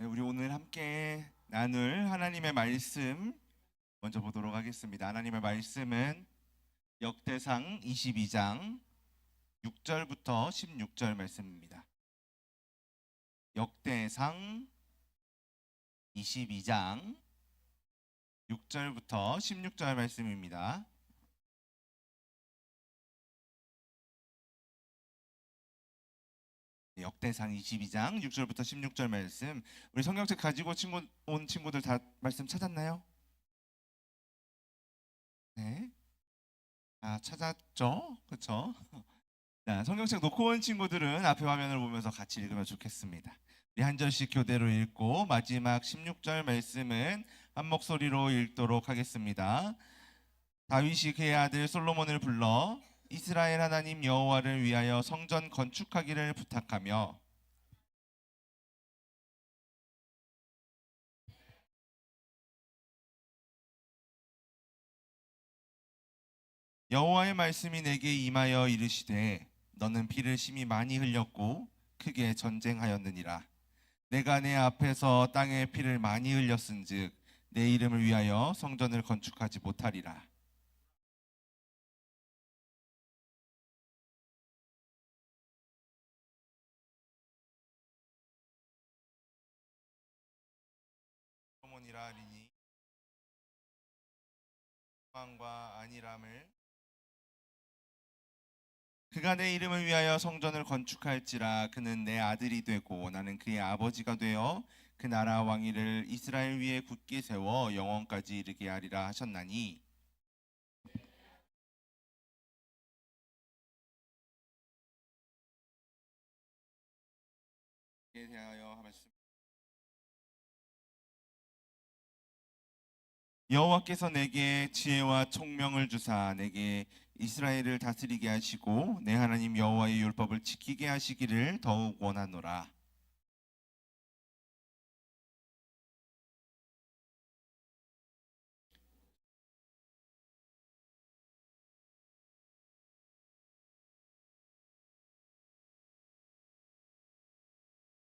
네, 우리 오늘 함께 나눌 하나님의 말씀 먼저 보도록 하겠습니다. 하나님의 말씀은 역대상 22장 6절부터 16절 말씀입니다. 역대상 22장 6절부터 16절 말씀입니다. 역대상 22장 6절부터 16절 말씀. 우리 성경책 가지고 온 친구들 다 말씀 찾았나요? 네. 찾았죠? 그렇죠? 자, 성경책 놓고 온 친구들은 앞에 화면을 보면서 같이 읽으면 좋겠습니다. 우리 한 절씩 교대로 읽고 마지막 16절 말씀은 한 목소리로 읽도록 하겠습니다. 다윗이 그의 아들 솔로몬을 불러 이스라엘 하나님 여호와를 위하여 성전 건축하기를 부탁하며 여호와의 말씀이 내게 임하여 이르시되 너는 피를 심히 많이 흘렸고 크게 전쟁하였느니라. 내가 내 앞에서 땅에 피를 많이 흘렸은즉 내 이름을 위하여 성전을 건축하지 못하리라. 솔로몬이라 하리니 왕과 안히람을 그가 내 이름을 위하여 성전을 건축할지라. 그는 내 아들이 되고 나는 그의 아버지가 되어 그 나라 왕위를 이스라엘 위에 굳게 세워 영원까지 이르게 하리라 하셨나니. 이에 대하여 말씀. 여호와께서 내게 지혜와 총명을 주사 내게 이스라엘을 다스리게 하시고 내 하나님 여호와의 율법을 지키게 하시기를 더욱 원하노라.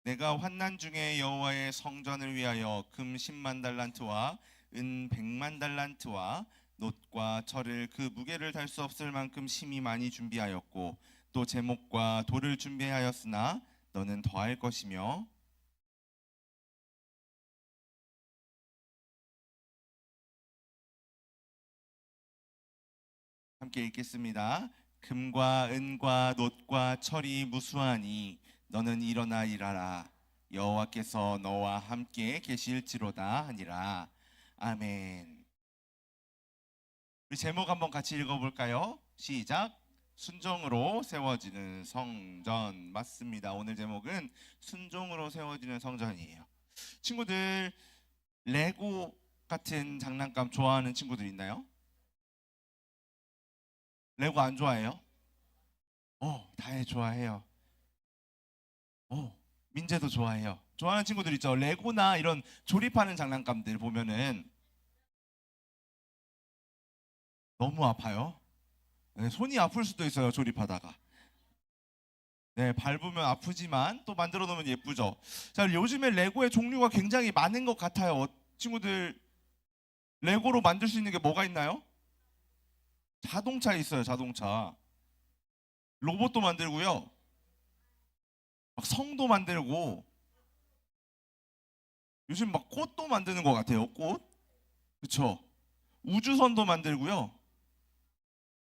내가 환난 중에 여호와의 성전을 위하여 금 10만 달란트와 은 100만 달란트와 놋과 철을 그 무게를 달 수 없을 만큼 심히 많이 준비하였고 또 제목과 돌을 준비하였으나 너는 더할 것이며. 함께 읽겠습니다. 금과 은과 놋과 철이 무수하니 너는 일어나 일하라. 여호와께서 너와 함께 계실지로다 하니라. 아멘. 우리 제목 한번 같이 읽어볼까요? 시작. 순종으로 세워지는 성전. 맞습니다. 오늘 제목은 순종으로 세워지는 성전이에요. 친구들, 레고 같은 장난감 좋아하는 친구들 있나요? 레고 안 좋아해요? 다혜 좋아해요. 민재도 좋아해요. 좋아하는 친구들 있죠? 레고나 이런 조립하는 장난감들 보면은 너무 아파요. 네, 손이 아플 수도 있어요, 조립하다가. 네, 밟으면 아프지만 또 만들어 놓으면 예쁘죠. 자, 요즘에 레고의 종류가 굉장히 많은 것 같아요. 친구들, 레고로 만들 수 있는 게 뭐가 있나요? 자동차 있어요, 자동차. 로봇도 만들고요. 막 성도 만들고, 요즘 막 꽃도 만드는 것 같아요, 꽃. 그쵸? 우주선도 만들고요.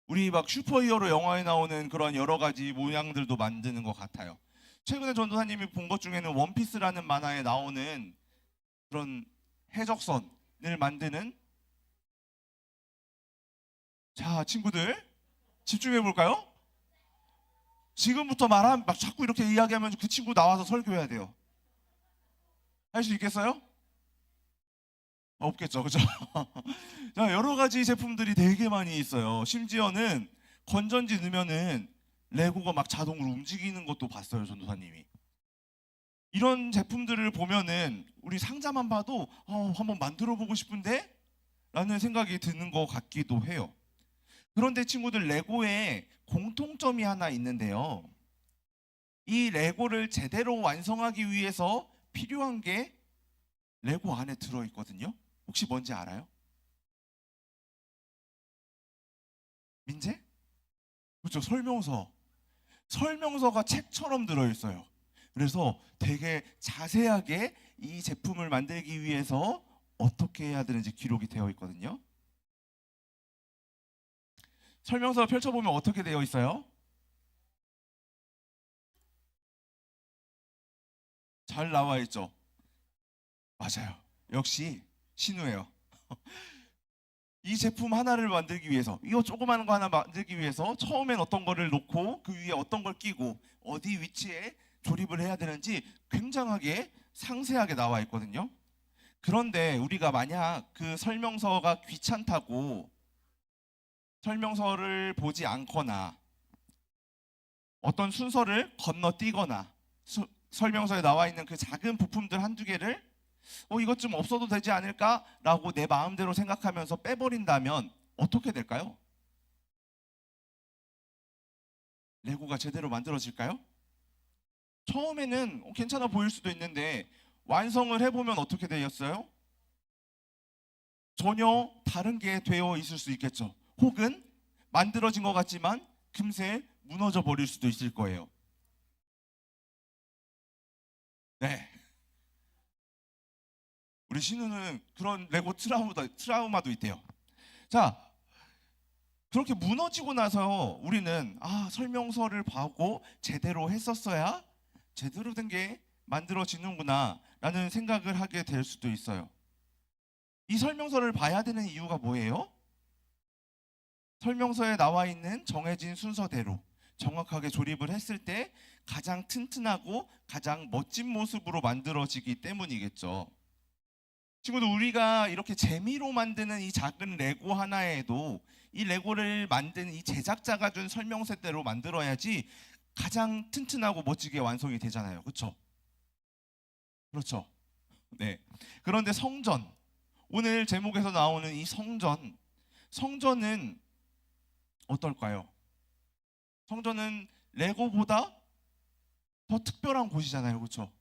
우리 막 슈퍼히어로 영화에 나오는 그런 여러 가지 모양들도 만드는 것 같아요. 최근에 전도사님이 본 것 중에는 원피스라는 만화에 나오는 그런 해적선을 만드는. 자, 친구들 집중해 볼까요? 지금부터 말하면 막 자꾸 이렇게 이야기하면 그 친구 나와서 설교해야 돼요. 할 수 있겠어요? 없겠죠, 그죠? 자, 여러 가지 제품들이 되게 많이 있어요. 심지어는 건전지 넣으면은 레고가 막 자동으로 움직이는 것도 봤어요, 전도사님이. 이런 제품들을 보면은 우리 상자만 봐도 한번 만들어 보고 싶은데? 라는 생각이 드는 것 같기도 해요. 그런데 친구들, 레고에 공통점이 하나 있는데요. 이 레고를 제대로 완성하기 위해서 필요한 게 레고 안에 들어있거든요. 혹시 뭔지 알아요? 민재? 그렇죠. 설명서. 설명서가 책처럼 들어있어요. 그래서 되게 자세하게 이 제품을 만들기 위해서 어떻게 해야 되는지 기록이 되어 있거든요. 설명서 펼쳐보면 어떻게 되어 있어요? 잘 나와 있죠. 맞아요. 역시 신우예요. 이 제품 하나를 만들기 위해서, 이거 조그마한 거 하나 만들기 위해서 처음엔 어떤 거를 놓고 그 위에 어떤 걸 끼고 어디 위치에 조립을 해야 되는지 굉장하게 상세하게 나와 있거든요. 그런데 우리가 만약 그 설명서가 귀찮다고 설명서를 보지 않거나 어떤 순서를 건너뛰거나 설명서에 나와 있는 그 작은 부품들 한두 개를 이것 좀 없어도 되지 않을까라고 내 마음대로 생각하면서 빼버린다면 어떻게 될까요? 레고가 제대로 만들어질까요? 처음에는 괜찮아 보일 수도 있는데 완성을 해보면 어떻게 되었어요? 전혀 다른 게 되어 있을 수 있겠죠. 혹은 만들어진 것 같지만 금세 무너져 버릴 수도 있을 거예요. 네. 우리 신우는 그런 레고 트라우마도 있대요. 자, 그렇게 무너지고 나서 우리는 설명서를 보고 제대로 했었어야 제대로 된 게 만들어지는구나 라는 생각을 하게 될 수도 있어요. 이 설명서를 봐야 되는 이유가 뭐예요? 설명서에 나와 있는 정해진 순서대로 정확하게 조립을 했을 때 가장 튼튼하고 가장 멋진 모습으로 만들어지기 때문이겠죠. 친구들, 우리가 이렇게 재미로 만드는 이 작은 레고 하나에도 이 레고를 만든 이 제작자가 준 설명서대로 만들어야지 가장 튼튼하고 멋지게 완성이 되잖아요. 그렇죠? 그렇죠. 네. 그런데 성전, 오늘 제목에서 나오는 이 성전은 어떨까요? 성전은 레고보다 더 특별한 곳이잖아요. 그렇죠?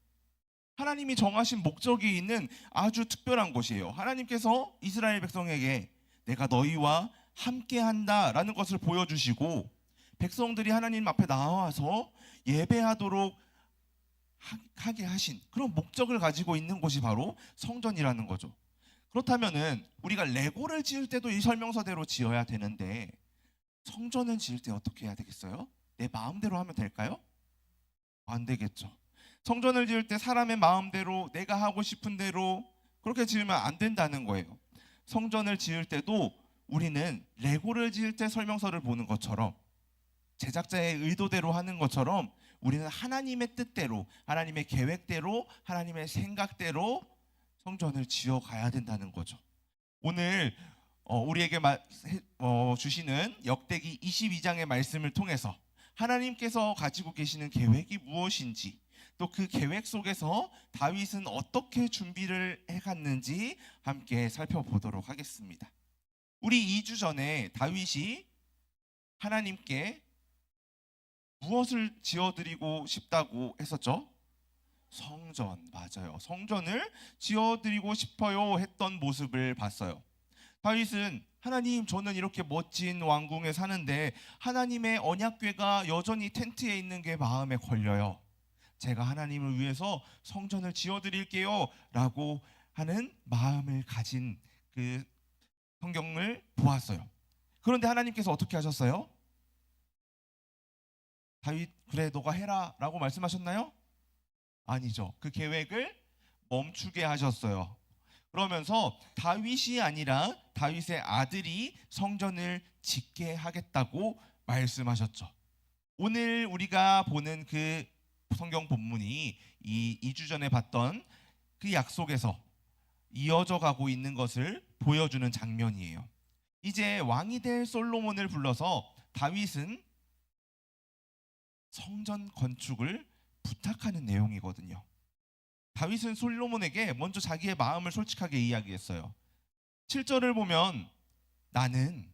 하나님이 정하신 목적이 있는 아주 특별한 곳이에요. 하나님께서 이스라엘 백성에게 내가 너희와 함께한다라는 것을 보여주시고 백성들이 하나님 앞에 나와서 예배하도록 하게 하신 그런 목적을 가지고 있는 곳이 바로 성전이라는 거죠. 그렇다면은 우리가 레고를 지을 때도 이 설명서대로 지어야 되는데 성전을 지을 때 어떻게 해야 되겠어요? 내 마음대로 하면 될까요? 안 되겠죠. 성전을 지을 때 사람의 마음대로 내가 하고 싶은 대로 그렇게 지으면 안 된다는 거예요. 성전을 지을 때도 우리는 레고를 지을 때 설명서를 보는 것처럼 제작자의 의도대로 하는 것처럼 우리는 하나님의 뜻대로, 하나님의 계획대로, 하나님의 생각대로 성전을 지어 가야 된다는 거죠. 오늘 우리에게 주시는 역대기 22장의 말씀을 통해서 하나님께서 가지고 계시는 계획이 무엇인지, 또 그 계획 속에서 다윗은 어떻게 준비를 해갔는지 함께 살펴보도록 하겠습니다. 우리 2주 전에 다윗이 하나님께 무엇을 지어드리고 싶다고 했었죠? 성전, 맞아요. 성전을 지어드리고 싶어요 했던 모습을 봤어요. 다윗은 하나님, 저는 이렇게 멋진 왕궁에 사는데 하나님의 언약궤가 여전히 텐트에 있는 게 마음에 걸려요. 제가 하나님을 위해서 성전을 지어드릴게요 라고 하는 마음을 가진 그 성경을 보았어요. 그런데 하나님께서 어떻게 하셨어요? 다윗, 그래 너가 해라 라고 말씀하셨나요? 아니죠. 그 계획을 멈추게 하셨어요. 그러면서 다윗이 아니라 다윗의 아들이 성전을 짓게 하겠다고 말씀하셨죠. 오늘 우리가 보는 그 성경 본문이 이 2주 전에 봤던 그 약속에서 이어져 가고 있는 것을 보여주는 장면이에요. 이제 왕이 될 솔로몬을 불러서 다윗은 성전 건축을 부탁하는 내용이거든요. 다윗은 솔로몬에게 먼저 자기의 마음을 솔직하게 이야기했어요. 7절을 보면 나는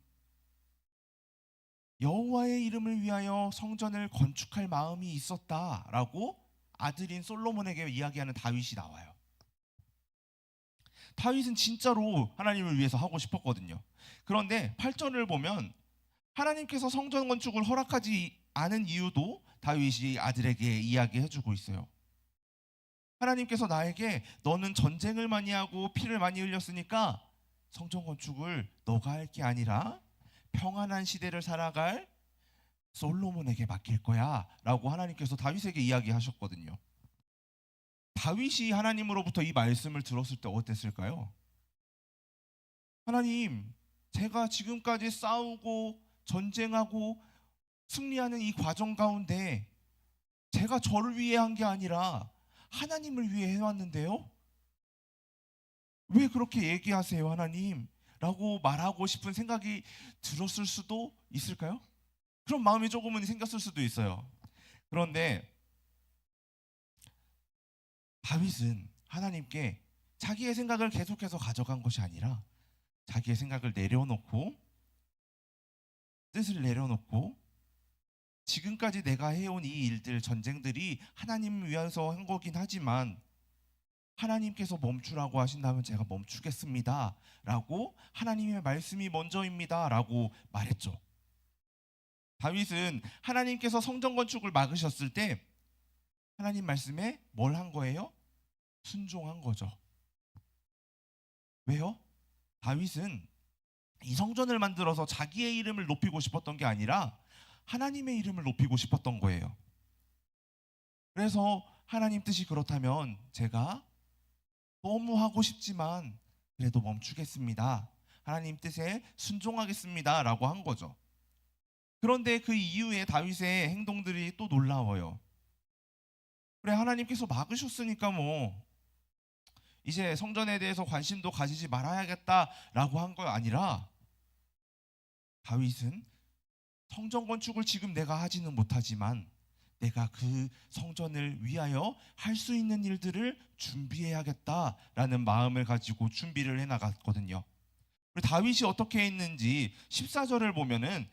여호와의 이름을 위하여 성전을 건축할 마음이 있었다라고 아들인 솔로몬에게 이야기하는 다윗이 나와요. 다윗은 진짜로 하나님을 위해서 하고 싶었거든요. 그런데 8절을 보면 하나님께서 성전 건축을 허락하지 않은 이유도 다윗이 아들에게 이야기해주고 있어요. 하나님께서 나에게 너는 전쟁을 많이 하고 피를 많이 흘렸으니까 성전 건축을 너가 할 게 아니라 평안한 시대를 살아갈 솔로몬에게 맡길 거야 라고 하나님께서 다윗에게 이야기하셨거든요. 다윗이 하나님으로부터 이 말씀을 들었을 때 어땠을까요? 하나님, 제가 지금까지 싸우고 전쟁하고 승리하는 이 과정 가운데 제가 저를 위해 한 게 아니라 하나님을 위해 해왔는데요? 왜 그렇게 얘기하세요, 하나님? 라고 말하고 싶은 생각이 들었을 수도 있을까요? 그런 마음이 조금은 생겼을 수도 있어요. 그런데 다윗은 하나님께 자기의 생각을 계속해서 가져간 것이 아니라 자기의 생각을 내려놓고 뜻을 내려놓고 지금까지 내가 해온 이 일들, 전쟁들이 하나님을 위해서 한 거긴 하지만 하나님께서 멈추라고 하신다면 제가 멈추겠습니다 라고 하나님의 말씀이 먼저입니다 라고 말했죠. 다윗은 하나님께서 성전 건축을 막으셨을 때 하나님 말씀에 뭘 한 거예요? 순종한 거죠. 왜요? 다윗은 이 성전을 만들어서 자기의 이름을 높이고 싶었던 게 아니라 하나님의 이름을 높이고 싶었던 거예요. 그래서 하나님 뜻이 그렇다면 제가 너무 하고 싶지만 그래도 멈추겠습니다. 하나님 뜻에 순종하겠습니다 라고 한 거죠. 그런데 그 이후에 다윗의 행동들이 또 놀라워요. 그래, 하나님께서 막으셨으니까 뭐 이제 성전에 대해서 관심도 가지지 말아야겠다라고 한 거 아니라 다윗은 성전 건축을 지금 내가 하지는 못하지만 내가 그 성전을 위하여 할 수 있는 일들을 준비해야겠다라는 마음을 가지고 준비를 해나갔거든요. 다윗이 어떻게 했는지 14절을 보면은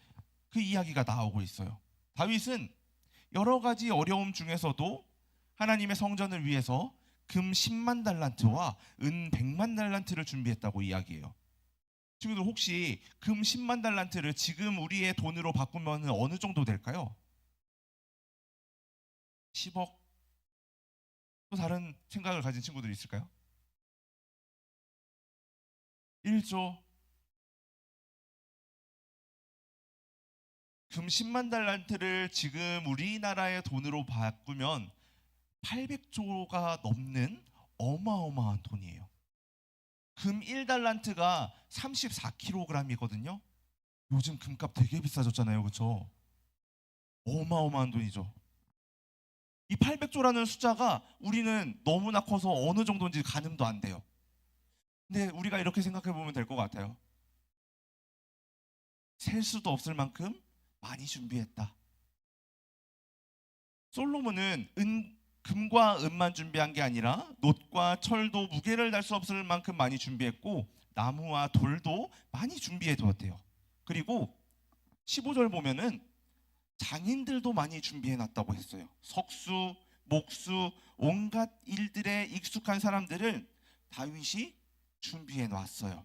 그 이야기가 나오고 있어요. 다윗은 여러 가지 어려움 중에서도 하나님의 성전을 위해서 금 10만 달란트와 은 100만 달란트를 준비했다고 이야기해요. 친구들, 혹시 금 10만 달란트를 지금 우리의 돈으로 바꾸면 어느 정도 될까요? 10억? 또 다른 생각을 가진 친구들이 있을까요? 1조? 금 10만 달란트를 지금 우리나라의 돈으로 바꾸면 800조가 넘는 어마어마한 돈이에요. 금 1달란트가 34kg이거든요. 요즘 금값 되게 비싸졌잖아요, 그렇죠? 어마어마한 돈이죠. 이 800조라는 숫자가 우리는 너무나 커서 어느 정도인지 가늠도 안 돼요. 근데 우리가 이렇게 생각해 보면 될 것 같아요. 셀 수도 없을 만큼 많이 준비했다. 솔로몬은 금과 은만 준비한 게 아니라 놋과 철도 무게를 달 수 없을 만큼 많이 준비했고 나무와 돌도 많이 준비해 두었대요. 그리고 15절 보면은 장인들도 많이 준비해 놨다고 했어요. 석수, 목수, 온갖 일들에 익숙한 사람들을 다윗이 준비해 놨어요.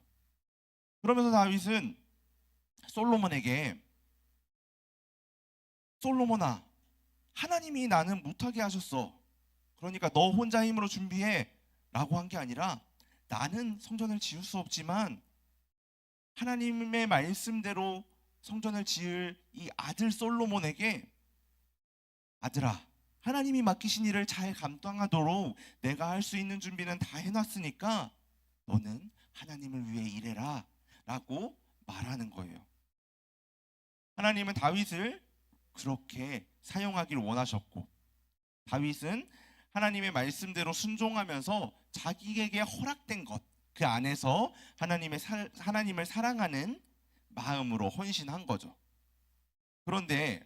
그러면서 다윗은 솔로몬에게 솔로몬아, 하나님이 나는 못하게 하셨어. 그러니까 너 혼자 힘으로 준비해 라고 한 게 아니라 나는 성전을 지을 수 없지만 하나님의 말씀대로 성전을 지을 이 아들 솔로몬에게 아들아, 하나님이 맡기신 일을 잘 감당하도록 내가 할 수 있는 준비는 다 해놨으니까 너는 하나님을 위해 일해라 라고 말하는 거예요. 하나님은 다윗을 그렇게 사용하기를 원하셨고 다윗은 하나님의 말씀대로 순종하면서 자기에게 허락된 것, 그 안에서 하나님을 사랑하는 마음으로 헌신한 거죠. 그런데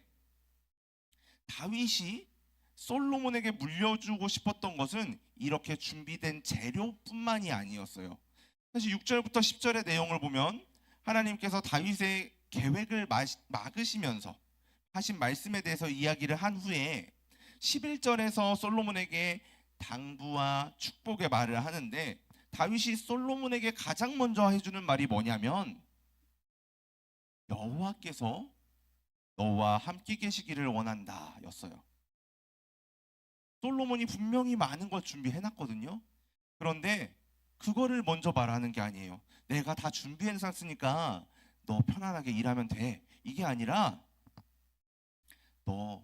다윗이 솔로몬에게 물려주고 싶었던 것은 이렇게 준비된 재료뿐만이 아니었어요. 사실 6절부터 10절의 내용을 보면 하나님께서 다윗의 계획을 막으시면서 하신 말씀에 대해서 이야기를 한 후에 11절에서 솔로몬에게 당부와 축복의 말을 하는데 다윗이 솔로몬에게 가장 먼저 해주는 말이 뭐냐면 여호와께서 너와 함께 계시기를 원한다 였어요. 솔로몬이 분명히 많은 걸 준비해놨거든요. 그런데 그거를 먼저 말하는 게 아니에요. 내가 다 준비해놨으니까 너 편안하게 일하면 돼. 이게 아니라 너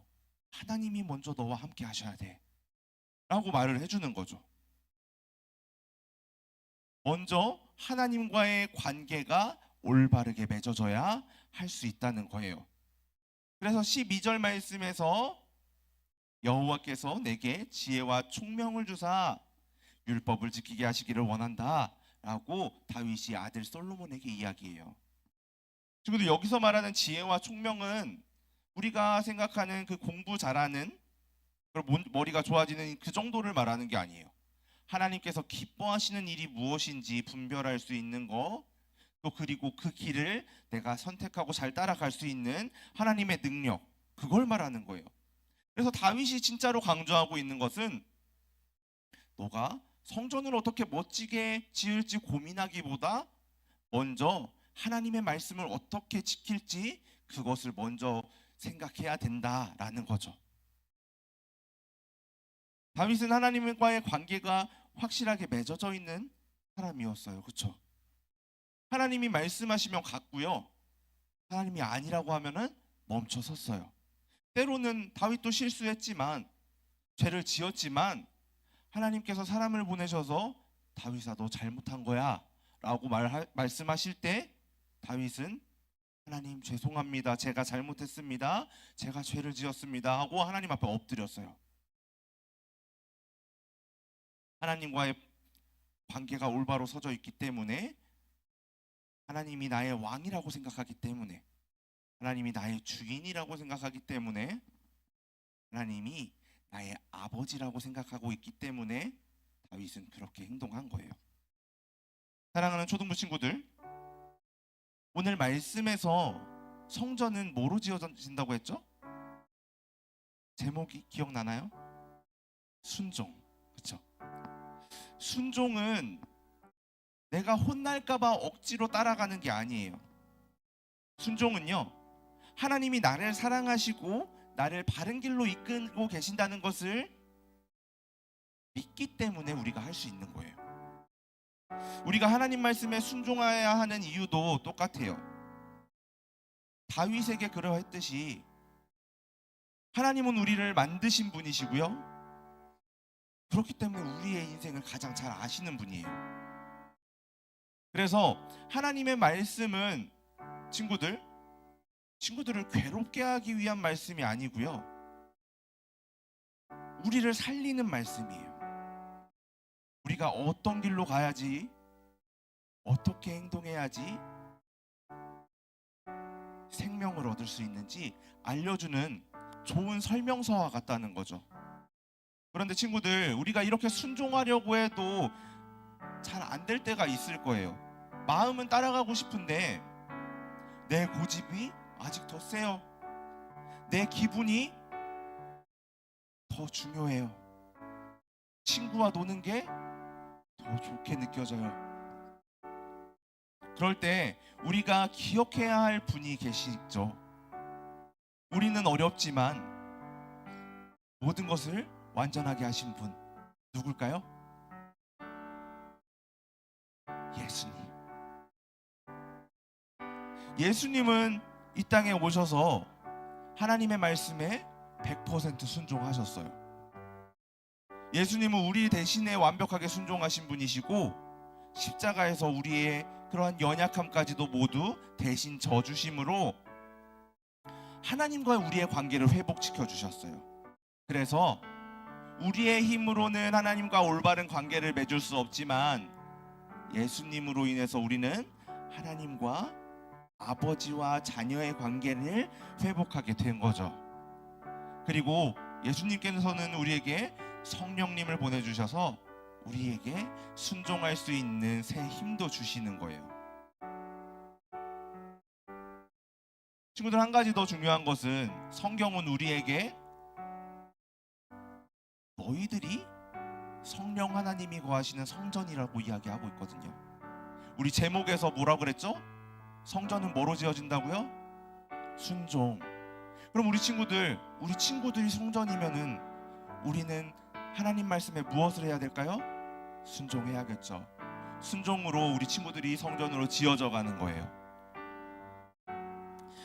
하나님이 먼저 너와 함께 하셔야 돼 라고 말을 해주는 거죠. 먼저 하나님과의 관계가 올바르게 맺어져야 할 수 있다는 거예요. 그래서 12절 말씀에서 여호와께서 내게 지혜와 총명을 주사 율법을 지키게 하시기를 원한다 라고 다윗이 아들 솔로몬에게 이야기해요. 친구들, 여기서 말하는 지혜와 총명은 우리가 생각하는 그 공부 잘하는, 머리가 좋아지는 그 정도를 말하는 게 아니에요. 하나님께서 기뻐하시는 일이 무엇인지 분별할 수 있는 거, 또 그리고 그 길을 내가 선택하고 잘 따라갈 수 있는 하나님의 능력, 그걸 말하는 거예요. 그래서 다윗이 진짜로 강조하고 있는 것은 너가 성전을 어떻게 멋지게 지을지 고민하기보다 먼저 하나님의 말씀을 어떻게 지킬지 그것을 먼저 생각해야 된다라는 거죠. 다윗은 하나님과의 관계가 확실하게 맺어져 있는 사람이었어요. 그렇죠? 하나님이 말씀하시면 갔고요. 하나님이 아니라고 하면은 멈춰 섰어요. 때로는 다윗도 실수했지만, 죄를 지었지만 하나님께서 사람을 보내셔서 다윗아 너 잘못한 거야 라고 말씀하실 때 다윗은 하나님 죄송합니다, 제가 잘못했습니다, 제가 죄를 지었습니다 하고 하나님 앞에 엎드렸어요. 하나님과의 관계가 올바로 서져 있기 때문에, 하나님이 나의 왕이라고 생각하기 때문에, 하나님이 나의 주인이라고 생각하기 때문에, 하나님이 나의 아버지라고 생각하고 있기 때문에 다윗은 그렇게 행동한 거예요. 사랑하는 초등부 친구들, 오늘 말씀에서 성전은 뭐로 지어진다고 했죠? 제목이 기억나나요? 순종. 그렇죠? 순종은 내가 혼날까봐 억지로 따라가는 게 아니에요. 순종은요, 하나님이 나를 사랑하시고 나를 바른 길로 이끌고 계신다는 것을 믿기 때문에 우리가 할 수 있는 거예요. 우리가 하나님 말씀에 순종해야 하는 이유도 똑같아요. 다윗에게 그러했듯이 하나님은 우리를 만드신 분이시고요, 그렇기 때문에 우리의 인생을 가장 잘 아시는 분이에요. 그래서 하나님의 말씀은 친구들을 괴롭게 하기 위한 말씀이 아니고요, 우리를 살리는 말씀이에요. 우리가 어떤 길로 가야지, 어떻게 행동해야지 생명을 얻을 수 있는지 알려주는 좋은 설명서와 같다는 거죠. 그런데 친구들, 우리가 이렇게 순종하려고 해도 잘 안 될 때가 있을 거예요. 마음은 따라가고 싶은데 내 고집이 아직 더 세요. 내 기분이 더 중요해요. 친구와 노는 게 더 좋게 느껴져요. 그럴 때 우리가 기억해야 할 분이 계시죠. 우리는 어렵지만 모든 것을 완전하게 하신 분, 누굴까요? 예수님. 예수님은 이 땅에 오셔서 하나님의 말씀에 100% 순종하셨어요. 예수님은 우리 대신에 완벽하게 순종하신 분이시고, 십자가에서 우리의 그러한 연약함까지도 모두 대신 져주심으로 하나님과 우리의 관계를 회복시켜 주셨어요. 그래서 우리의 힘으로는 하나님과 올바른 관계를 맺을 수 없지만 예수님으로 인해서 우리는 하나님과 아버지와 자녀의 관계를 회복하게 된 거죠. 그리고 예수님께서는 우리에게 성령님을 보내주셔서 우리에게 순종할 수 있는 새 힘도 주시는 거예요. 친구들, 한 가지 더 중요한 것은 성경은 우리에게 너희들이 성령 하나님이 거하시는 성전이라고 이야기하고 있거든요. 우리 제목에서 뭐라 그랬죠? 성전은 뭐로 지어진다고요? 순종. 그럼 우리 친구들이 성전이면은 우리는 하나님 말씀에 무엇을 해야 될까요? 순종해야겠죠. 순종으로 우리 친구들이 성전으로 지어져 가는 거예요.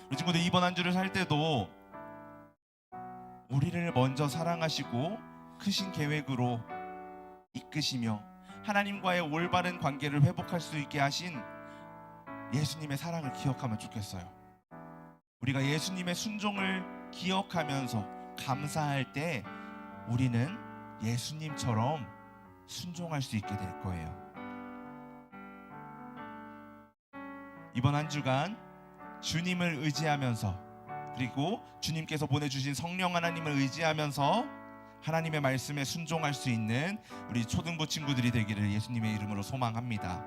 우리 친구들 이번 한 주를 살 때도 우리를 먼저 사랑하시고 크신 계획으로 이끄시며 하나님과의 올바른 관계를 회복할 수 있게 하신 예수님의 사랑을 기억하면 좋겠어요. 우리가 예수님의 순종을 기억하면서 감사할 때 우리는 예수님처럼 순종할 수 있게 될 거예요. 이번 한 주간 주님을 의지하면서 그리고 주님께서 보내주신 성령 하나님을 의지하면서 하나님의 말씀에 순종할 수 있는 우리 초등부 친구들이 되기를 예수님의 이름으로 소망합니다.